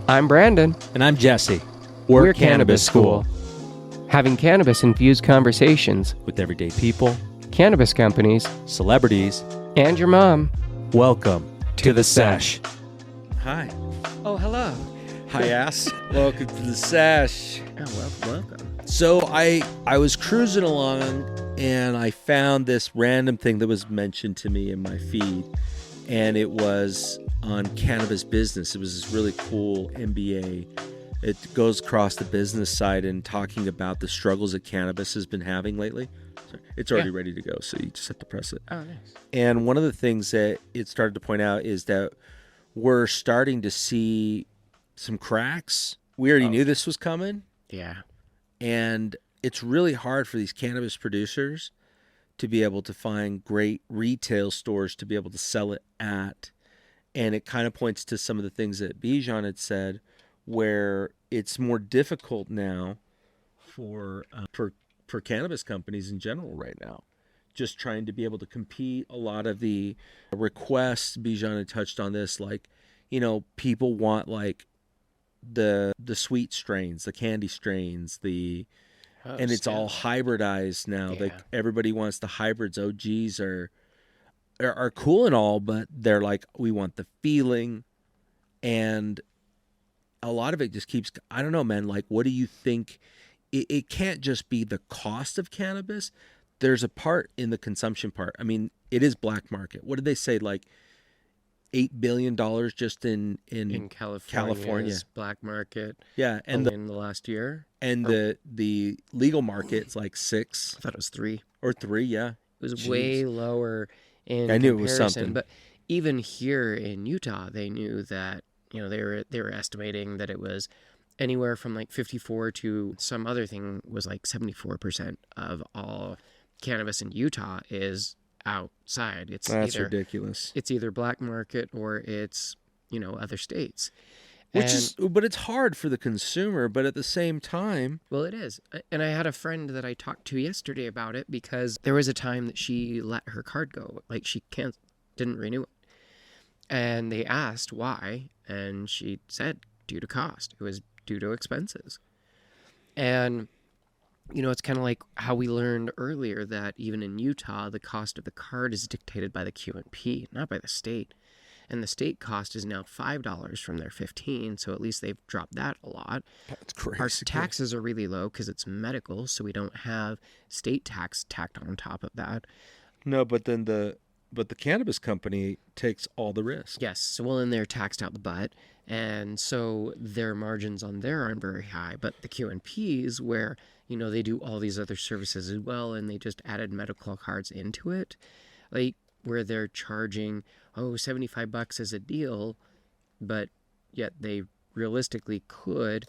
I'm Brandon. And I'm Jesse. We're Cannabis School. Having cannabis-infused conversations With everyday people, cannabis companies, celebrities, and your mom. welcome To the Sesh. Hi. Oh, hello. Hi, ass. Welcome to the Sesh. Oh, welcome. So I was cruising along and I found this random thing that was mentioned to me in my feed. And it was on Cannabis Business. It was this really cool MBA. It goes across the business side and talking about the struggles that cannabis has been having lately. It's already ready to go, so you just have to press it. Oh, nice. And one of the things that it started to point out is that we're starting to see some cracks. We already knew this was coming. Yeah. And it's really hard for these cannabis producers to be able to find great retail stores to be able to sell it at. And it kind of points to some of the things that Bijan had said, where it's more difficult now for cannabis companies in general right now. Just trying to be able to compete. A lot of the requests, Bijan had touched on this, like, you know, people want like the sweet strains, the candy strains, and it's all hybridized now. Yeah. Like everybody wants the hybrids. OGs are cool and all, but they're like, we want the feeling, and a lot of it just keeps. I don't know, man. Like, what do you think? It can't just be the cost of cannabis. There's a part in the consumption part. I mean, it is black market. What did they say? Like $8 billion just in California black market. Yeah, and in the last year, and the legal market's like 6. I thought it was 3 or 3. Yeah, It was way lower in I knew it was comparison, something. but even here in Utah, they knew that, you know, they were estimating that it was anywhere from like 54 to some other thing was like 74% of all cannabis in Utah is outside. That's ridiculous. It's either black market or it's, you know, other states. But it's hard for the consumer, but at the same time. Well, it is. And I had a friend that I talked to yesterday about it because there was a time that she let her card go. Like she didn't renew it. And they asked why. And she said, due to cost. It was due to expenses. And, you know, it's kind of like how we learned earlier that even in Utah, the cost of the card is dictated by the QNP, not by the state. And the state cost is now $5 from their $15, so at least they've dropped that a lot. That's crazy. Our taxes are really low because it's medical, so we don't have state tax tacked on top of that. No, but then the cannabis company takes all the risk. Yes, so well, and they're taxed out the butt, and so their margins on there aren't very high. But the QNPs, where, you know, they do all these other services as well, and they just added medical cards into it, like where they're charging $75 as a deal, but yet they realistically could.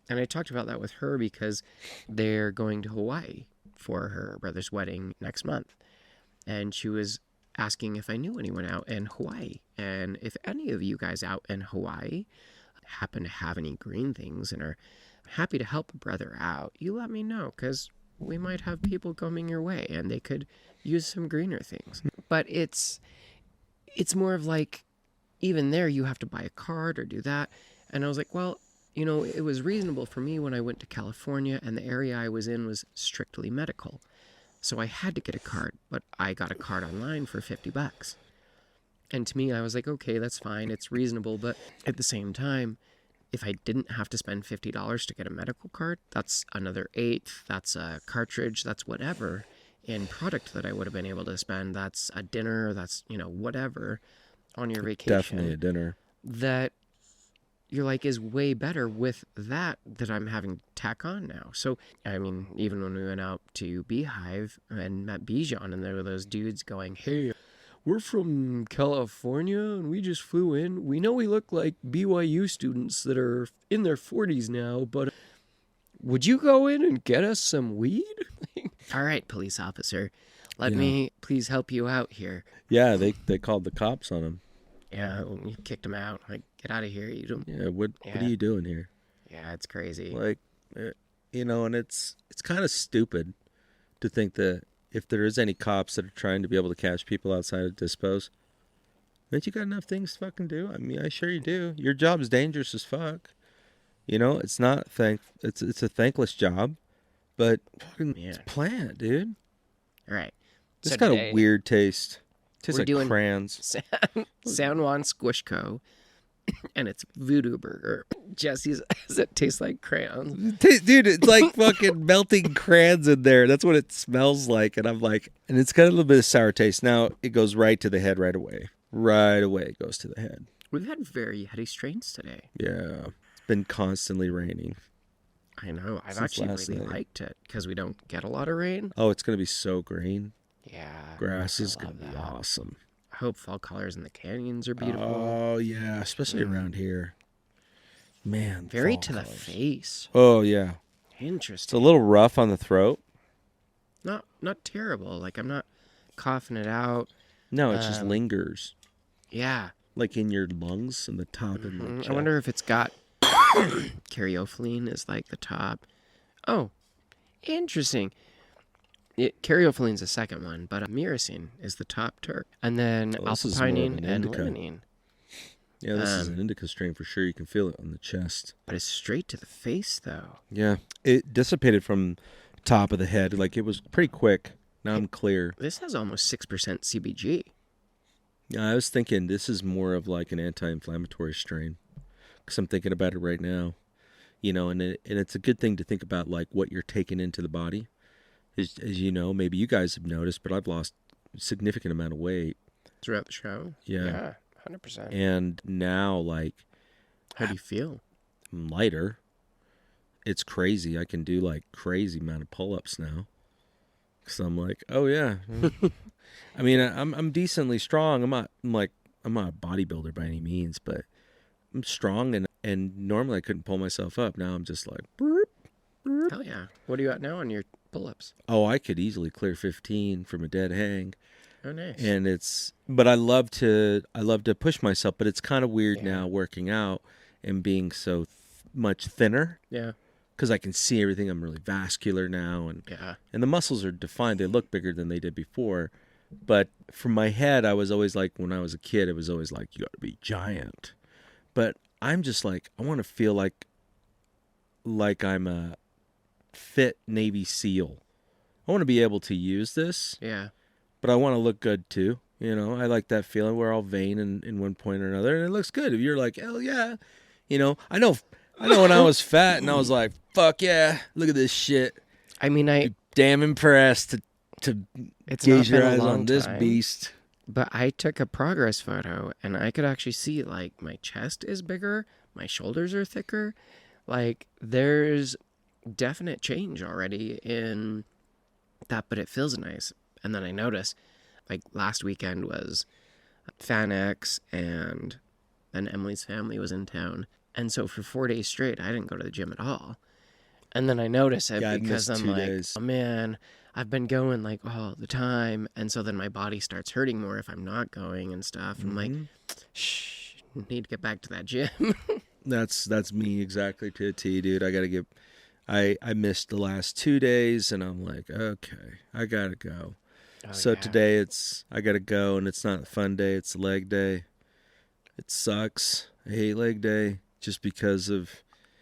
And I talked about that with her because they're going to Hawaii for her brother's wedding next month, and she was asking if I knew anyone out in Hawaii, and if any of you guys out in Hawaii happen to have any green things and are happy to help a brother out, you let me know, because we might have people coming your way and they could use some greener things. But it's more of like, even there you have to buy a card or do that. And I was like, well, you know, it was reasonable for me when I went to California and the area I was in was strictly medical. So I had to get a card, but I got a card online for $50. And to me, I was like, okay, that's fine. It's reasonable. But at the same time, if I didn't have to spend $50 to get a medical card, that's another $8. That's a cartridge. That's whatever in product that I would have been able to spend. That's a dinner. That's, you know, whatever on your vacation. Definitely a dinner. That you're like is way better with that I'm having to tack on now. So, I mean, even when we went out to Beehive and met Bijan, and there were those dudes going, hey, we're from California and we just flew in. We know we look like BYU students that are in their 40s now, but would you go in and get us some weed? All right, police officer, let me please help you out here. Yeah, they called the cops on him. Yeah, we kicked him out. Like, get out of here. You don't. Yeah, what are you doing here? Yeah, it's crazy. Like, you know, and it's kind of stupid to think that if there is any cops that are trying to be able to catch people outside of dispos, that you got enough things to fucking do. I mean, I sure you do. Your job's dangerous as fuck. You know, it's not it's a thankless job, but fucking Yeah. it's plant, dude. All right. It's So got today a weird taste. Tastes we're like doing crayons. San Juan Squish Co. and it's Voodoo Burger. Jesse's says it tastes like crayons. Dude, it's like fucking melting crayons in there. That's what it smells like. And I'm like, and it's got a little bit of sour taste. Now it goes right to the head right away. Right away it goes to the head. We've had very heady strains today. Yeah. It's been constantly raining. I know. I've Since actually last really night. liked it because we don't get a lot of rain. Oh, it's going to be so green. Yeah. Grass is I going to love be that. awesome. I hope fall colors in the canyons are beautiful. Oh, yeah. Especially around here. Man. Very fall to the colors. face. Oh, yeah. It's a Interesting. little rough on the throat. Not terrible. Like I'm not coughing it out. No, it just lingers. Yeah. Like in your lungs and the top of the chest. I wonder if it's got caryophyllene is like the top. Oh, interesting. Caryophyllene is the second one, but myrcene is the top terp. And then Oh, this is more of alpha-pinene an and indica. limonene. Yeah, this is an indica strain for sure. You can feel it on the chest. But it's straight to the face, though. Yeah. It dissipated from top of the head. Like it was pretty quick. Now I'm clear. This has almost 6% CBG. Yeah, I was thinking this is more of like an anti-inflammatory strain. Because I'm thinking about it right now. You know, and it's a good thing to think about like what you're taking into the body. As you know, maybe you guys have noticed, but I've lost a significant amount of weight. Throughout the show? Yeah. 100%. And now, like, How do you feel? I'm lighter. It's crazy. I can do like crazy amount of pull-ups now. So I'm like, oh yeah. I mean, I'm decently strong. I'm not a bodybuilder by any means, but I'm strong and normally I couldn't pull myself up. Now I'm just like, burp, burp. Hell yeah. What are you at now on your pull-ups? Oh, I could easily clear 15 from a dead hang. Oh, nice. And but I love to push myself, but it's kind of weird Yeah. now working out and being so much thinner. Yeah. Because I can see everything. I'm really vascular now, Yeah. and the muscles are defined. They look bigger than they did before. But from my head, I was always like, when I was a kid, it was always like, you got to be giant. But I'm just like, I want to feel like I'm a fit Navy SEAL. I want to be able to use this, Yeah. but I want to look good too. You know, I like that feeling. We're all vain in one point or another, and it looks good. If you're like, hell yeah, you know, I know when I was fat and I was like, fuck yeah, look at this shit. I mean, Damn impressed to it's gaze not your been a eyes long on this time, beast. But I took a progress photo and I could actually see like my chest is bigger, my shoulders are thicker. Like there's definite change already in that, but it feels nice. And then I notice like last weekend was FanX and then Emily's family was in town. And so for 4 days straight, I didn't go to the gym at all. And then I notice it Yeah, I because missed I'm 2 like, days. oh man, I've been going like all the time. And so then my body starts hurting more if I'm not going and stuff. And I'm like, shh, need to get back to that gym. That's me exactly to a T, dude. I missed the last 2 days, and I'm like, okay, I gotta go. Oh, So yeah. today I gotta go, and it's not a fun day. It's a leg day. It sucks. I hate leg day just because of.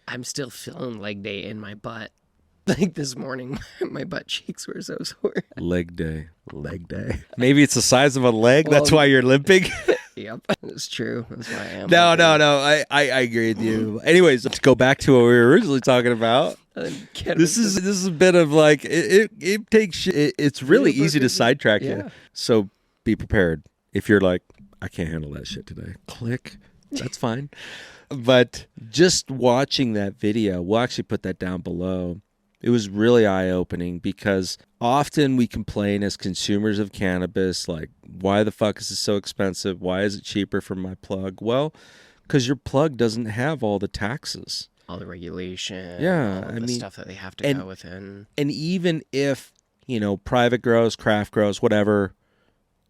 I'm still feeling leg day in my butt. Like this morning, my butt cheeks were so sore. Leg day. Maybe it's the size of a leg. That's why you're limping. Yep, it's true. That's why I am. No. I agree with you. Anyways, let's go back to what we were originally talking about. This is a bit of like it takes. It's really easy to sidetrack you. Yeah. So be prepared. If you're like, I can't handle that shit today. Click. That's fine. But just watching that video, we'll actually put that down below. It was really eye-opening because often we complain as consumers of cannabis, like, why the fuck is this so expensive? Why is it cheaper for my plug? Well, because your plug doesn't have all the taxes. All the regulation. Yeah, all I the mean, stuff that they have to go within. And even if, private grows, craft grows, whatever,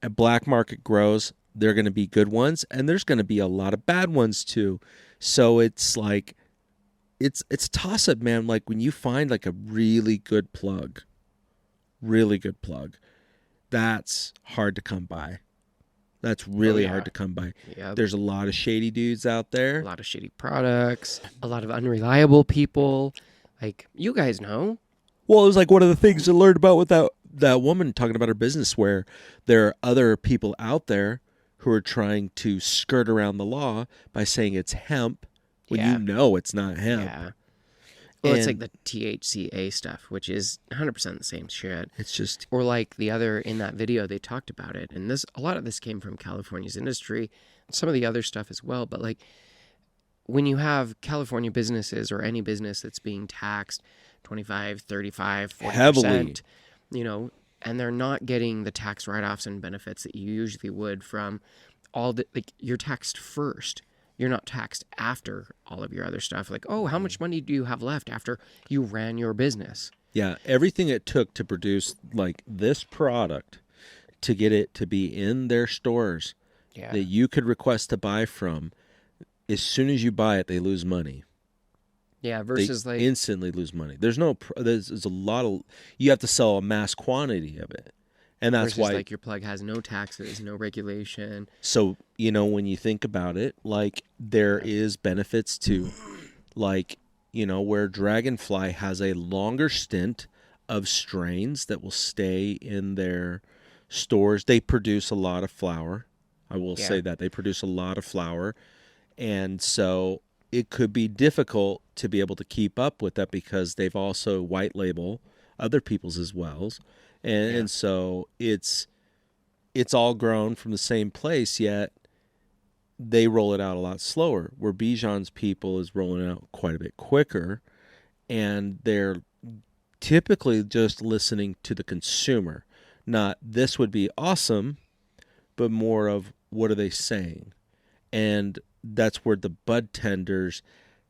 a black market grows, they're going to be good ones, and there's going to be a lot of bad ones too. So it's like, it's a toss-up, man. Like when you find like a really good plug, that's hard to come by. That's really yeah. hard to come by. Yep. There's a lot of shady dudes out A there. lot of shitty products, a lot of unreliable people. Like, you guys know. Well, it was like one of the things I learned about with that woman talking about her business, where there are other people out there who are trying to skirt around the law by saying it's hemp when Yeah. you know it's not hemp. Yeah. Well, it's like And the THCA stuff, which is 100% the same shit. it's just Or like the other, in that video, they talked about it. And a lot of this came from California's industry, some of the other stuff as well. But like, when you have California businesses or any business that's being taxed 25, 35, 40%, heavily. you know, and they're not getting the tax write-offs and benefits that you usually would from all the, like, you're taxed first. You're not taxed after all of your other stuff. Like, oh, how much money do you have left after you ran your business? Yeah, everything it took to produce like this product to get it to be in their stores Yeah. that you could request to buy from, as soon as you buy it, they lose money. Yeah, versus They like instantly lose money. There's a lot of, you have to sell a mass quantity of it. And that's versus why, like your plug has no taxes, no regulation. so, you know, when you think about it, like there is benefits to, like, you know, where Dragonfly has a longer stint of strains that will stay in their stores. They produce a lot of flower. I will Yeah. say that they produce a lot of flower. And so it could be difficult to be able to keep up with that because they've also white label other people's as well. And so it's all grown from the same place, yet they roll it out a lot slower, where Bijan's people is rolling it out quite a bit quicker, and they're typically just listening to the consumer. Not this would be awesome, but more of what are they saying? And that's where the bud tenders,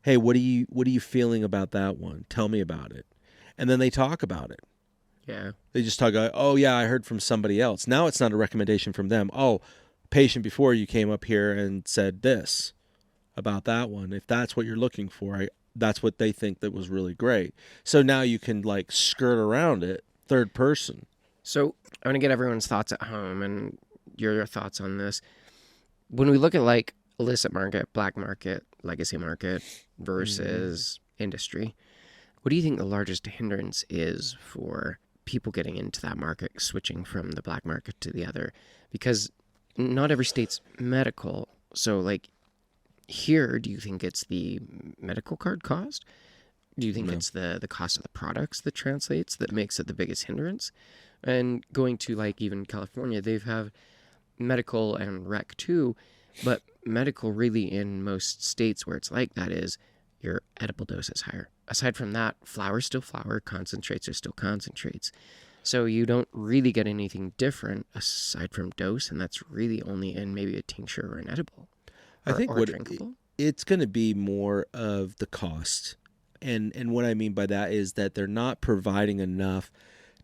hey, what are you feeling about that one? Tell me about it. And then they talk about it. Yeah. They just talk about, oh yeah, I heard from somebody else. Now it's not a recommendation from them. Oh, patient before you came up here and said this about that one. If that's what you're looking for, that's what they think that was really great. So now you can like skirt around it, third person. So I want to get everyone's thoughts at home and your thoughts on this. When we look at like illicit market, black market, legacy market versus industry, what do you think the largest hindrance is for people getting into that market, switching from the black market to the other? Because not every state's medical. So like here, do you think it's the medical card cost? Do you think No. it's the cost of the products that translates that makes it the biggest hindrance? And going to like even California, they have medical and rec too, but medical really in most states where it's like that is your edible dose is higher. Aside from that, flower's still flower, concentrates are still concentrates. So you don't really get anything different aside from dose, and that's really only in maybe a tincture or an edible. I think or drinkable. it's going to be more of the cost. And what I mean by that is that they're not providing enough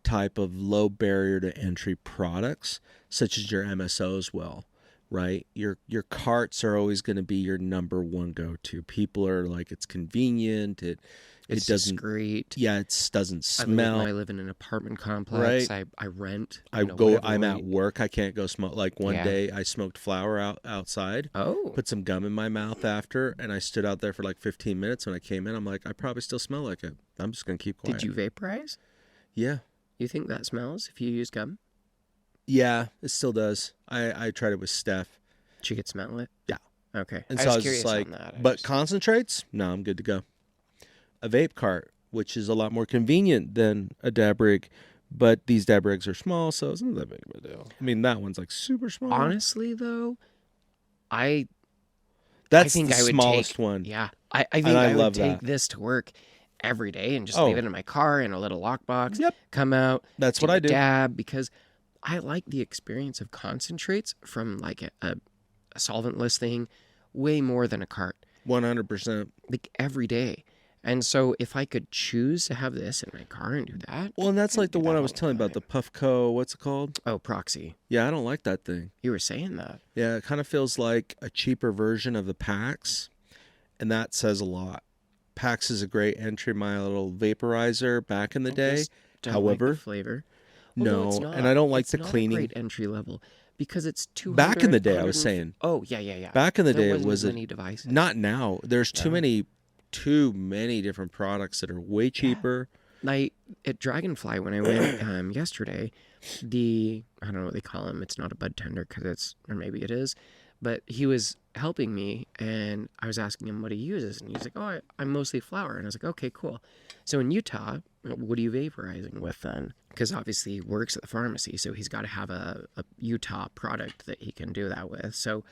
type of low barrier to entry products, such as your MSOs will, right? Your carts are always going to be your number one go-to. People are like, it's convenient. It doesn't, discreet. yeah, it doesn't smell. I live in an apartment complex. Right. I rent. I'm at work. I can't go smoke. Like one Yeah. day I smoked flower outside. Oh. Put some gum in my mouth after, and I stood out there for like 15 minutes. When I came in, I'm like, I probably still smell like it. I'm just going to keep quiet. Did you vaporize? Yeah. You think that smells if you use gum? Yeah, it still does. I tried it with Steph. She could smell it? Yeah. Okay. And I so I was was curious just like, on that. but concentrates? No, I'm good to go. A vape cart, which is a lot more convenient than a dab rig, but these dab rigs are small, so it's not that big of a deal. I mean, that one's like super small. Honestly, though, I That's think the I would smallest take, one. Yeah. I think And I I would love take that. this to work every day and just Oh. leave it in my car in a little lockbox. Yep. Come out. That's what a I do. Dab, because I like the experience of concentrates from like a solventless thing way more than a cart. 100%. Like every day. And so if I could choose to have this in my car and do that. Well, and that's I'd like the do one that I was all the telling you about, the time. Puffco, what's it called? Oh, proxy. Yeah, I don't like that thing. You were saying that. Yeah, it kind of feels like a cheaper version of the PAX, and that says a lot. PAX is a great entry, my little vaporizer back in the day. Just don't However, like the flavor. no, it's not. and I don't like It's the not cleaning. A great entry level because it's 200. Back in the day, I was saying. Oh, yeah. Back in the day, there it was wasn't as many devices. not now. There's too No. many different products that are way cheaper. At Dragonfly, when I went yesterday, I don't know what they call him. It's not a bud tender or maybe it is, but he was helping me, and I was asking him what he uses, and he's like, "Oh, I'm mostly flower," and I was like, "Okay, cool." So in Utah, what are you vaporizing with then? Because obviously he works at the pharmacy, so he's got to have a Utah product that he can do that with. So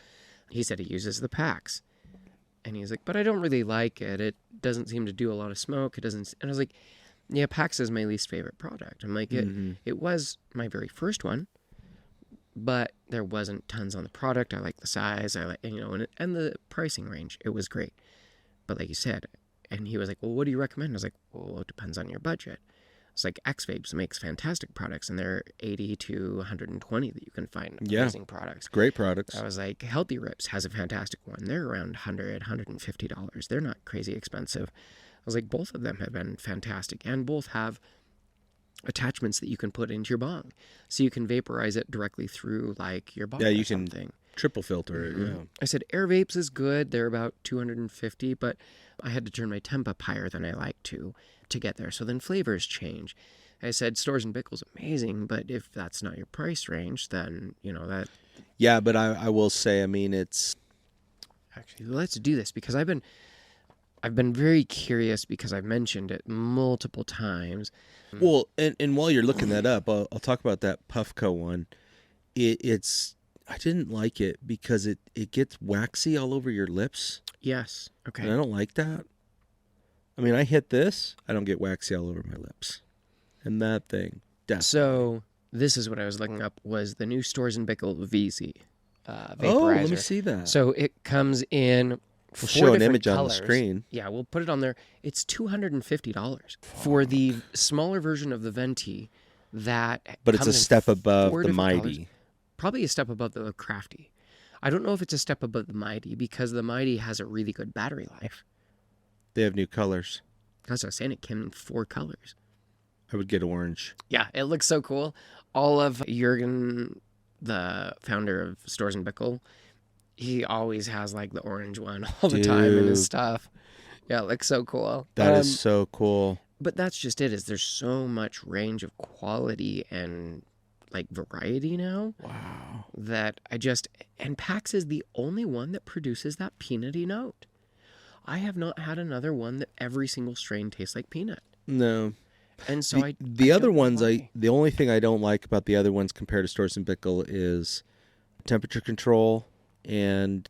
he said he uses the packs, and he's like, "But I don't really like it. It doesn't seem to do a lot of smoke. It doesn't." And I was like, "Yeah, PAX is my least favorite product." I'm like, it was my very first one, but there wasn't tons on the product. I like the size, and the pricing range. It was great. But like you said, and he was like, "Well, what do you recommend?" I was like, "Well, it depends on your budget." It's like X-Vapes makes fantastic products, and they're 80 to 120 that you can find amazing products. Great products. I was like, Healthy Rips has a fantastic one. They're around $100, $150. They're not crazy expensive. I was like, both of them have been fantastic, and both have attachments that you can put into your bong, so you can vaporize it directly through like your bong. Yeah, you can triple filter it. Yeah. I said Air Vapes is good. They're about 250, but I had to turn my temp up higher than I like to get there. So then flavors change. I said Stores and Bickle's amazing, but if that's not your price range, then that. Yeah, but I will say, I mean, it's actually, let's do this, because I've been very curious, because I've mentioned it multiple times. Well, and while you're looking that up, I'll talk about that Puffco one. It's I didn't like it because it gets waxy all over your lips. Yes. Okay. And I don't like that. I mean, I hit this, I don't get waxy all over my lips. And that thing, definitely. So this is what I was looking up, was the new Stores and Bickle VZ vaporizer. Oh, let me see that. So it comes in We'll show an image colors. On the screen. Yeah, we'll put it on there. It's $250 for the smaller version of the Venti. But it's a step above the Mighty. Colors. Probably a step above the Crafty. I don't know if it's a step above the Mighty, because the Mighty has a really good battery life. They have new colors. As I was saying, it came in 4 colors. I would get orange. Yeah, it looks so cool. All of Jurgen, the founder of Stores and Bickle, he always has like the orange one all the time in his stuff. Yeah, it looks so cool. That is so cool. But that's just it, is there's so much range of quality and like variety now. Wow. That and PAX is the only one that produces that peanutty note. I have not had another one that every single strain tastes like peanut. No. And so the other ones, the only thing I don't like about the other ones compared to Stores and Bickle is temperature control and...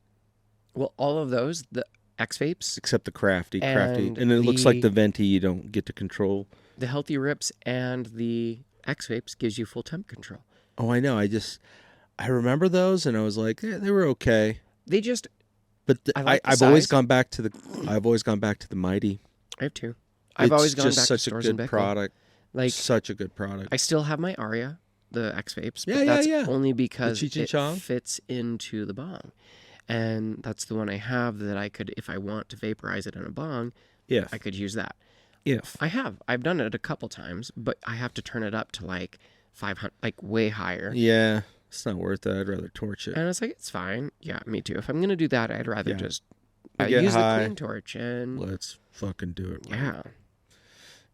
Well, all of those, the X-Vapes. Except the Crafty. And it looks like the Venti you don't get to control. The Healthy Rips and the X-Vapes gives you full temp control. Oh, I know. I remember those, and I was like, they were okay. They just... But I've always gone back to the Mighty. I have too. I've always gone back to Stores and Bickle. It's such a good product. Like, such a good product. I still have my Aria, the X-Vapes, but yeah, that's only because it fits into the bong. And that's the one I have that I could, if I want to vaporize it in a bong, I could use that. I've done it a couple times, but I have to turn it up to like 500, like way higher. Yeah. It's not worth it. I'd rather torch it. And it's like, it's fine. Yeah, me too. If I'm going to do that, I'd rather just use the clean torch and... Let's fucking do it. Right.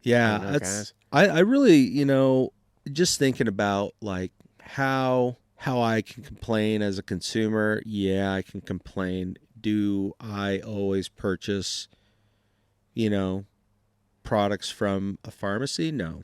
Yeah. Yeah. I really, just thinking about like how I can complain as a consumer. Yeah, I can complain. Do I always purchase, products from a pharmacy? No.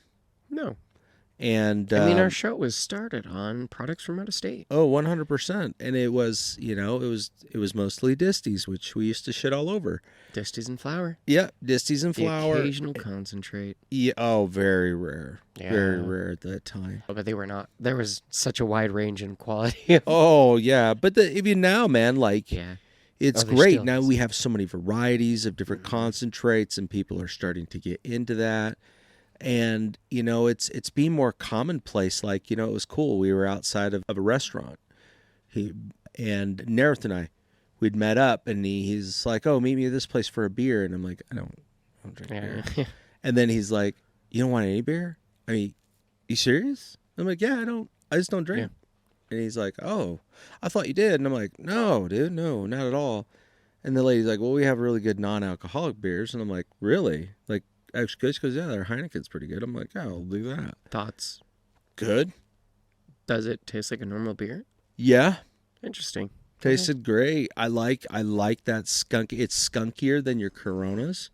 And I mean, our show was started on products from out of state. Oh, 100%. And it was, it was mostly disties, which we used to shit all over. Disties and flour. Yeah, disties and flour. The occasional concentrate. Yeah. Oh, very rare. Yeah. Very rare at that time. But they were not. There was such a wide range in quality. Oh, yeah. But even now, man, like, it's great. Now we have so many varieties of different concentrates, and people are starting to get into that. And, it's being more commonplace. Like, it was cool. We were outside of a restaurant. And Nerith and I, we'd met up, and he's like, oh, meet me at this place for a beer. And I'm like, I don't drink beer. And then he's like, you don't want any beer? I mean, you serious? I'm like, yeah, I just don't drink. And he's like, oh, I thought you did. And I'm like, no, dude, no, not at all. And the lady's like, well, we have really good non-alcoholic beers. And I'm like, really? Like, actually, she goes, yeah, their Heineken's pretty good. I'm like, yeah, I'll do that. Thoughts? Good. Does it taste like a normal beer? Yeah. Interesting. Tasted great. I like that skunk. It's skunkier than your Coronas.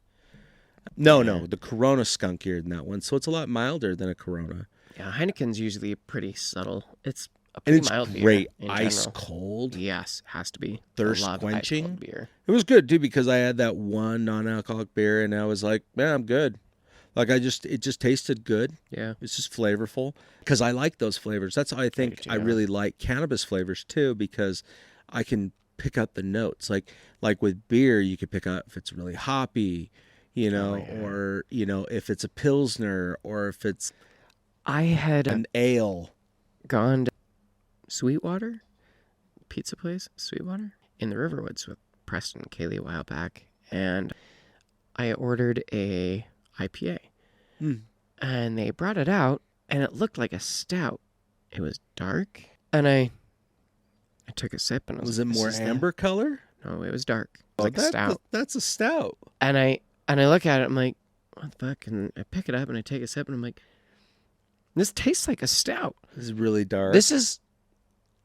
No, the Corona's skunkier than that one. So it's a lot milder than a Corona. Yeah, Heineken's usually pretty subtle. It's a And pretty it's mild beer. great. In Ice general. cold. Yes, has to be. Thirst I love quenching. ice-cold beer. It was good too because I had that one non-alcoholic beer and I was like, man, I'm good. Like it just tasted good. Yeah. It's just flavorful because I like those flavors. That's why I think I really like cannabis flavors too, because I can pick up the notes. Like with beer, you can pick up if it's really hoppy, or if it's a Pilsner or if it's I had an ale. gone to Sweetwater pizza place, Sweetwater, in the Riverwoods with Preston and Kaylee a while back, and I ordered a IPA, and they brought it out, and it looked like a stout. It was dark, and I took a sip, and Was it more amber color? No, it was dark. It was like a stout. That's a stout. And I look at it, I'm like, what the fuck? And I pick it up and I take a sip, and I'm like, this tastes like a stout. This is really dark. This is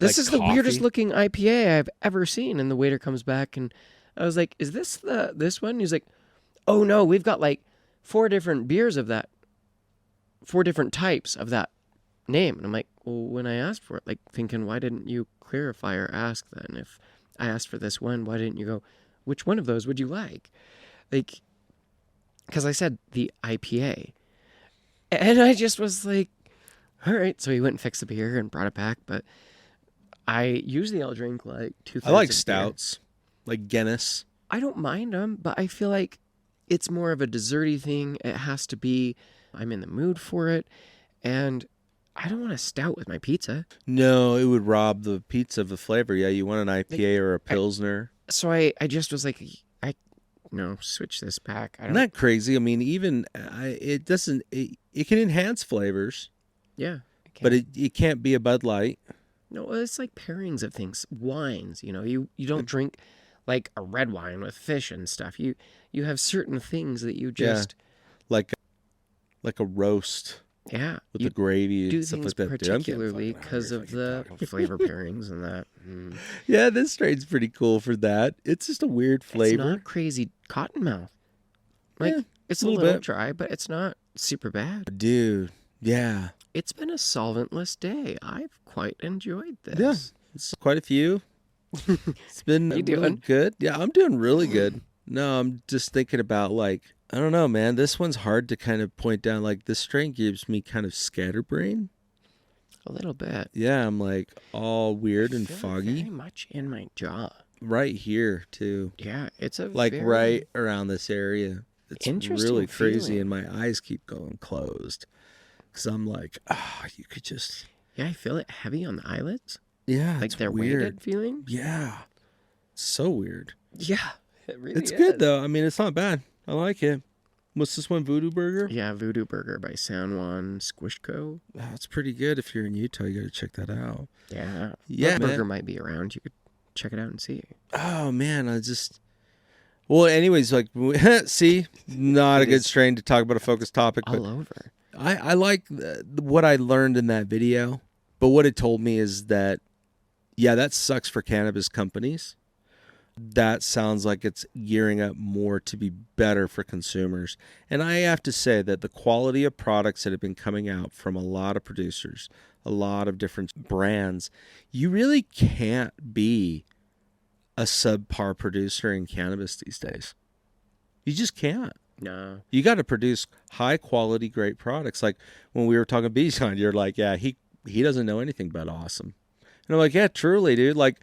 Like the coffee? weirdest looking IPA I've ever seen. And the waiter comes back, and I was like, is this this one? And he's like, oh no, we've got like 4 different beers of that, 4 different types of that name. And I'm like, well, when I asked for it, like thinking, why didn't you clarify or ask then? If I asked for this one, why didn't you go, which one of those would you like? Like, because I said the IPA. And I just was like, all right. So he went and fixed the beer and brought it back. But usually I'll drink like 2 I like of stouts, like Guinness. I don't mind them, but I feel like it's more of a desserty thing. It has to be, I'm in the mood for it. And I don't want a stout with my pizza. No, it would rob the pizza of the flavor. Yeah, you want an IPA or a Pilsner. So I just was like, switch this back. Isn't that crazy? I mean, even it doesn't. It can enhance flavors. Yeah, but it can't be a Bud Light. No, it's like pairings of things. Wines, you don't drink like a red wine with fish and stuff. You have certain things that you just like a roast. Yeah, with the gravy do and stuff things like that. particularly because of the flavor pairings and that. Yeah, this strain's pretty cool for that. It's just a weird flavor. It's not crazy cottonmouth. Like it's a little bit dry, but it's not super bad. Dude, yeah. It's been a solventless day. I've quite enjoyed this. Yeah, it's quite a few. It's been really good. Yeah, I'm doing really good. No, I'm just thinking about I don't know, man. This one's hard to kind of point down. Like this strain gives me kind of scatterbrain. A little bit. Yeah, I'm like all weird and foggy. Very much in my jaw. Right here too. Yeah, it's a right around this area. It's really crazy, feeling. and my eyes keep going closed. Because I'm like, you could just... Yeah, I feel it heavy on the eyelids. Yeah, like they're weird. weighted feeling. Yeah. So weird. Yeah, it really is. It's good, though. I mean, it's not bad. I like it. What's this one, Voodoo Burger? Yeah, Voodoo Burger by San Juan Squish Co. Oh, it's pretty good. If you're in Utah, you got to check that out. Yeah. Yeah, Burger might be around. You could check it out and see. Oh, man, Well, anyways, see, not a good strain to talk about a focused topic. All over. I like what I learned in that video, but what it told me is that, yeah, that sucks for cannabis companies. That sounds like it's gearing up more to be better for consumers. And I have to say that the quality of products that have been coming out from a lot of producers, a lot of different brands, you really can't be a subpar producer in cannabis these days. You just can't. No. You got to produce high quality, great products. Like when we were talking Bijan, you're like, yeah, he doesn't know anything but awesome. And I'm like, yeah, truly, dude. Like,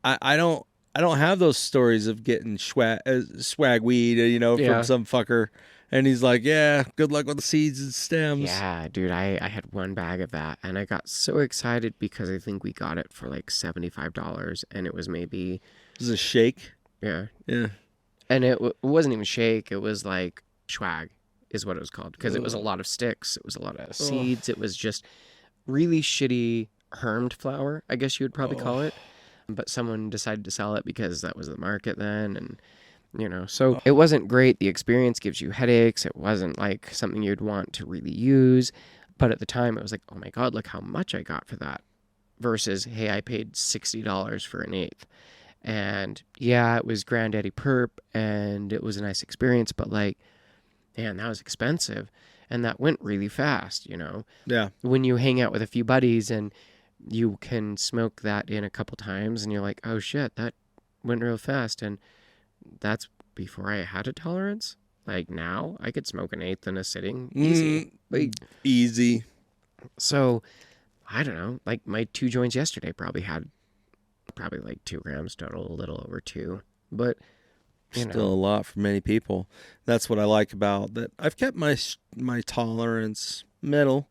I don't have those stories of getting swag weed, from some fucker. And he's like, yeah, good luck with the seeds and stems. Yeah, dude, I had one bag of that, and I got so excited because I think we got it for like $75, and it was maybe... It was a shake? Yeah. Yeah. And it wasn't even shake, it was like swag is what it was called, because it was a lot of sticks, it was a lot of seeds, it was just really shitty hermed flower, I guess you would probably call Oh, it. But someone decided to sell it because that was the market then. And, so it wasn't great. The experience gives you headaches. It wasn't like something you'd want to really use. But at the time, it was like, oh my God, look how much I got for that. Versus, hey, I paid $60 for an eighth. And yeah, it was Granddaddy Perp and it was a nice experience, but like, man, that was expensive. And that went really fast. yeah. When you hang out with a few buddies and you can smoke that in a couple times and you're like, oh shit, that went real fast. And that's before I had a tolerance. Like now I could smoke an eighth in a sitting easy. Like, Easy. so I don't know, like my 2 joints yesterday probably like 2 grams total, a little over 2, but Still a lot for many people. That's what I like about that. I've kept my tolerance middle,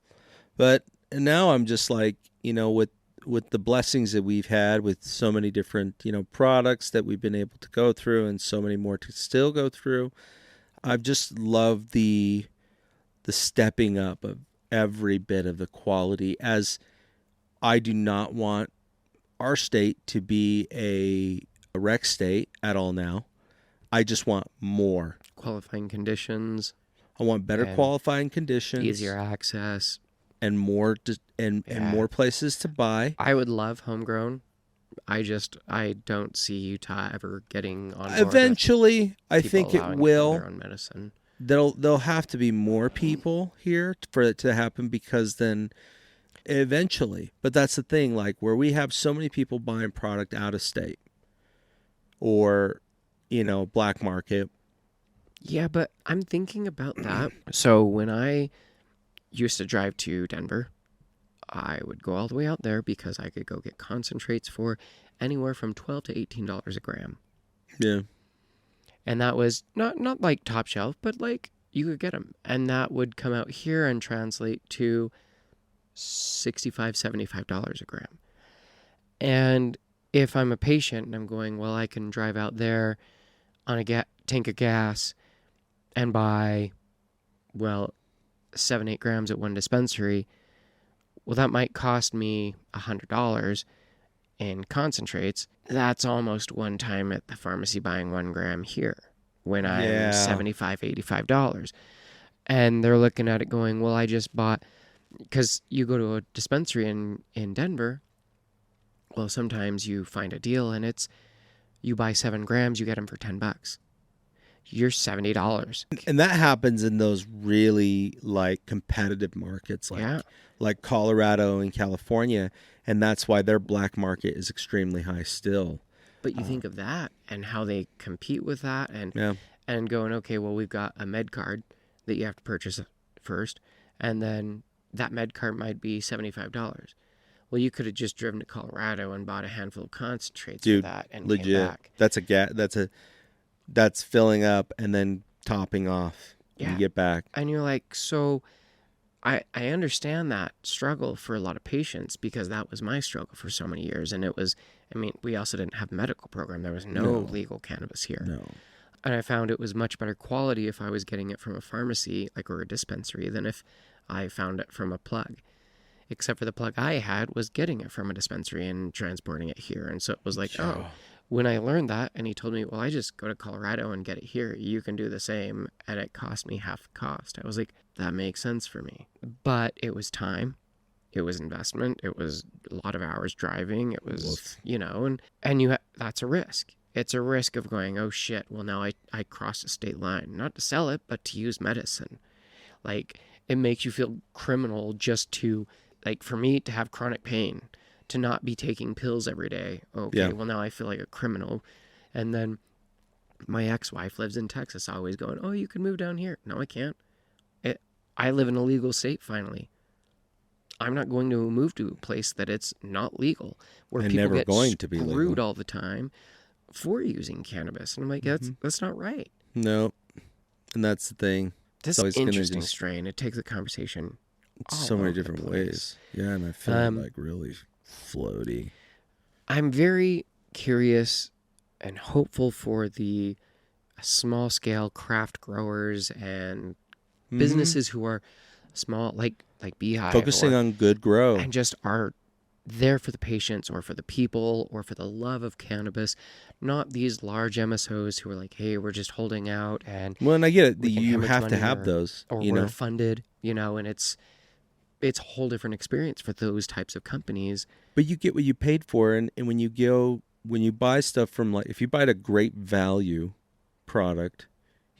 but now I'm just like, with the blessings that we've had with so many different, products that we've been able to go through and so many more to still go through. I've just loved the stepping up of every bit of the quality, as I do not want our state to be a rec state at all now. I just want more. qualifying conditions, I want better and qualifying conditions, easier access. and more and Yeah. more places to buy. I would love homegrown. I don't see Utah ever getting on board Eventually, I with people think it allowing to grow will. their own medicine. There'll have to be more people here for it to happen, because then eventually. But that's the thing, like where we have so many people buying product out of state or black market. Yeah, but I'm thinking about that. So when I used to drive to Denver, I would go all the way out there because I could go get concentrates for anywhere from $12 to $18 a gram. Yeah. And that was not like top shelf, but like you could get them. And that would come out here and translate to $65, $75 a gram. And if I'm a patient and I'm going, well, I can drive out there on a tank of gas and buy, 7, 8 grams at one dispensary, well, that might cost me $100 in concentrates. That's almost one time at the pharmacy buying 1 gram here when I'm $75, $85. And they're looking at it going, well, I just bought, because you go to a dispensary in Denver, well, sometimes you find a deal and you buy 7 grams, you get them for $10. You're $70. And that happens in those really like competitive markets like Colorado and California, and that's why their black market is extremely high still. But you think of that and how they compete with that and going, okay, well, we've got a med card that you have to purchase first, and then that med card might be $75. Well, you could have just driven to Colorado and bought a handful of concentrates for that and legit. came back. That's filling up and then topping off. Yeah. You get back. And you're like, so I understand that struggle for a lot of patients, because that was my struggle for so many years. And it was, we also didn't have a medical program. There was no legal cannabis here. No. And I found it was much better quality if I was getting it from a pharmacy, or a dispensary, than if I found it from a plug. Except for the plug I had was getting it from a dispensary and transporting it here. And so it was like, when I learned that, and he told me, well, I just go to Colorado and get it here. You can do the same. And it cost me half the cost. I was like, that makes sense for me. But it was time. It was investment. It was a lot of hours driving. It was, and that's a risk. It's a risk of going, oh shit, well now I crossed a state line. Not to sell it, but to use medicine. Like, it makes you feel criminal just to, like, for me to have chronic pain, to not be taking pills every day. Okay, well now I feel like a criminal. And then my ex-wife lives in Texas, always going, oh, you can move down here. No, I can't. I live in a legal state finally. I'm not going to move to a place that it's not legal, where people never get going to be screwed legal all the time for using cannabis. And I'm like, that's not right. No. And that's the thing. This is an interesting strain. It takes the conversation so many different ways. Yeah, and I feel like really floaty. I'm very curious and hopeful for the small scale craft growers and businesses who are small, like Beehive, focusing on good grow, and just are there for the patients or for the people or for the love of cannabis, not these large MSOs who are like, hey, we're just holding out and Well, and I get it. we can You hemorrhage have to money have those, or you we're know. funded, and it's a whole different experience for those types of companies. But you get what you paid for, and when you buy stuff from, like, if you buy a great value product,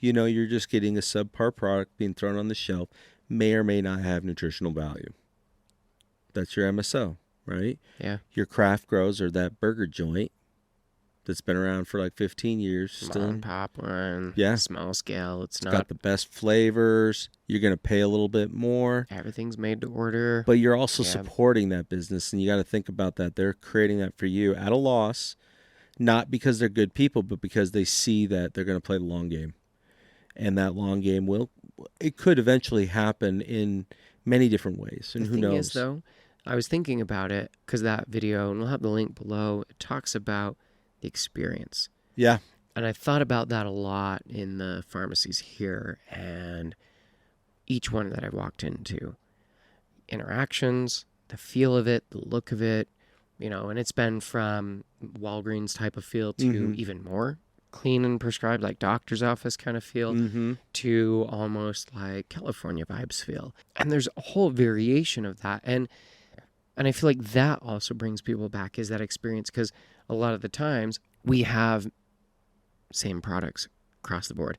you're just getting a subpar product being thrown on the shelf, may or may not have nutritional value. That's your MSO, right? Yeah. Your craft grows or that burger joint that's been around for like 15 years. Mom and pop one. Yeah. Small scale. It's not got the best flavors. You're going to pay a little bit more. Everything's made to order. But you're also supporting that business, and you got to think about that. They're creating that for you at a loss, not because they're good people, but because they see that they're going to play the long game. And that long game it could eventually happen in many different ways. And who knows? The thing is, though, I was thinking about it because that video, and we'll have the link below, it talks about the experience. Yeah. And I thought about that a lot in the pharmacies here and each one that I walked into. Interactions, the feel of it, the look of it, and it's been from Walgreens type of feel to even more clean and prescribed, like doctor's office kind of feel, to almost like California vibes feel. And there's a whole variation of that. And I feel like that also brings people back, is that experience, because a lot of the times we have same products across the board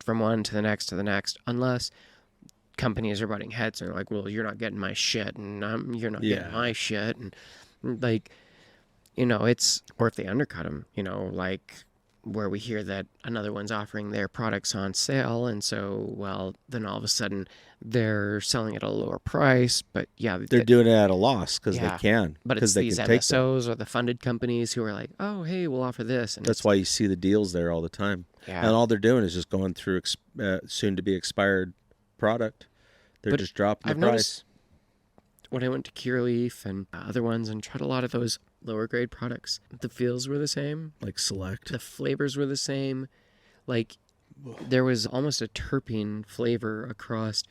from one to the next, unless companies are butting heads and are like, well, you're not getting my shit and you're not getting my shit. And like, it's, or if they undercut them, like where we hear that another one's offering their products on sale. And so, well, then all of a sudden they're selling at a lower price, but they're doing it at a loss because they can. But it's these MSOs or the funded companies who are like, oh, hey, we'll offer this. And that's why you see the deals there all the time. Yeah. And all they're doing is just going through soon to be expired product. They're just dropping the price. When I went to Cureleaf and other ones and tried a lot of those lower grade products, the feels were the same. Like Select. The flavors were the same. Like there was almost a terpene flavor across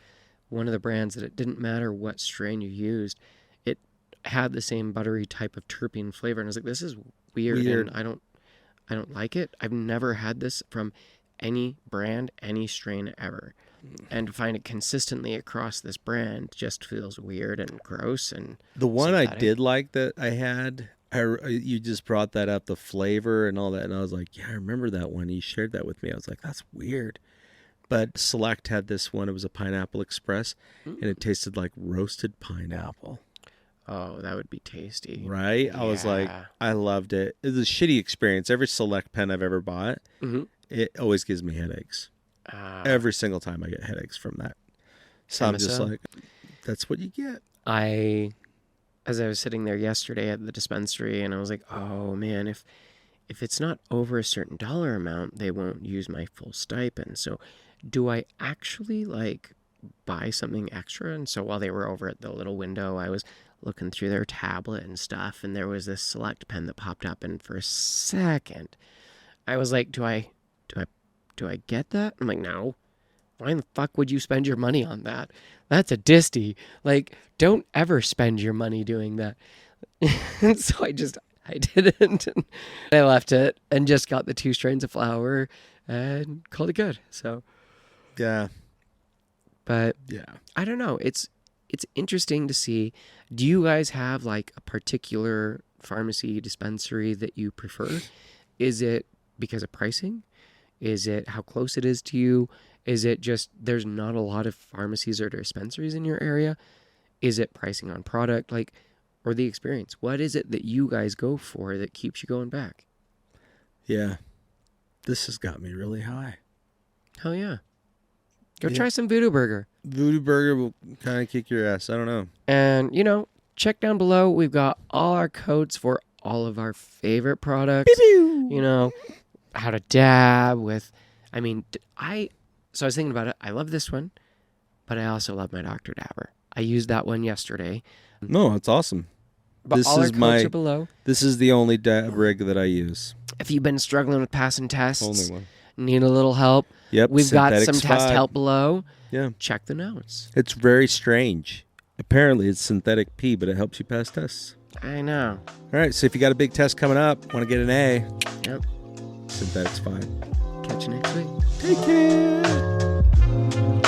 one of the brands that it didn't matter what strain you used. It had the same buttery type of terpene flavor. And I was like, this is weird. And I don't like it. I've never had this from any brand, any strain ever. And to find it consistently across this brand just feels weird and gross. And the one synthetic. I did like that I had, you just brought that up, the flavor and all that, and I was like, yeah, I remember that one. You shared that with me. I was like, that's weird. But Select had this one. It was a Pineapple Express, and it tasted like roasted pineapple. Oh, that would be tasty. Right? Yeah. I was like, I loved it. It was a shitty experience. Every Select pen I've ever bought, it always gives me headaches. Every single time I get headaches from that. So I'm just like, that's what you get. As I was sitting there yesterday at the dispensary, and I was like, oh man, if it's not over a certain dollar amount, they won't use my full stipend. So do I actually like buy something extra? And so while they were over at the little window, I was looking through their tablet and stuff, and there was this Select pen that popped up, and for a second I was like, do I get that? I'm like, no. Why in the fuck would you spend your money on that? That's a disty. Like, don't ever spend your money doing that. And so I didn't. And I left it and just got the 2 strains of flower and called it good. So, yeah. But I don't know. It's interesting to see. Do you guys have like a particular pharmacy dispensary that you prefer? Is it because of pricing? Is it how close it is to you? Is it just there's not a lot of pharmacies or dispensaries in your area? Is it pricing on product, like, or the experience? What is it that you guys go for that keeps you going back? Yeah. This has got me really high. Hell yeah. Go try some Voodoo Burger. Voodoo Burger will kind of kick your ass. I don't know. And, check down below. We've got all our codes for all of our favorite products. Pew-pew. How to dab with, so I was thinking about it. I love this one, but I also love my Dr. Dabber. I used that one yesterday. No, it's awesome. But this all is our codes are below. This is the only dab rig that I use. If you've been struggling with passing tests, only one. Need a little help, we've got some test help below. Yeah. Check the notes. It's very strange. Apparently it's synthetic pee, but it helps you pass tests. I know. All right, so if you got a big test coming up, want to get an A, Yep. synthetic's fine. Catch you next week. Take care.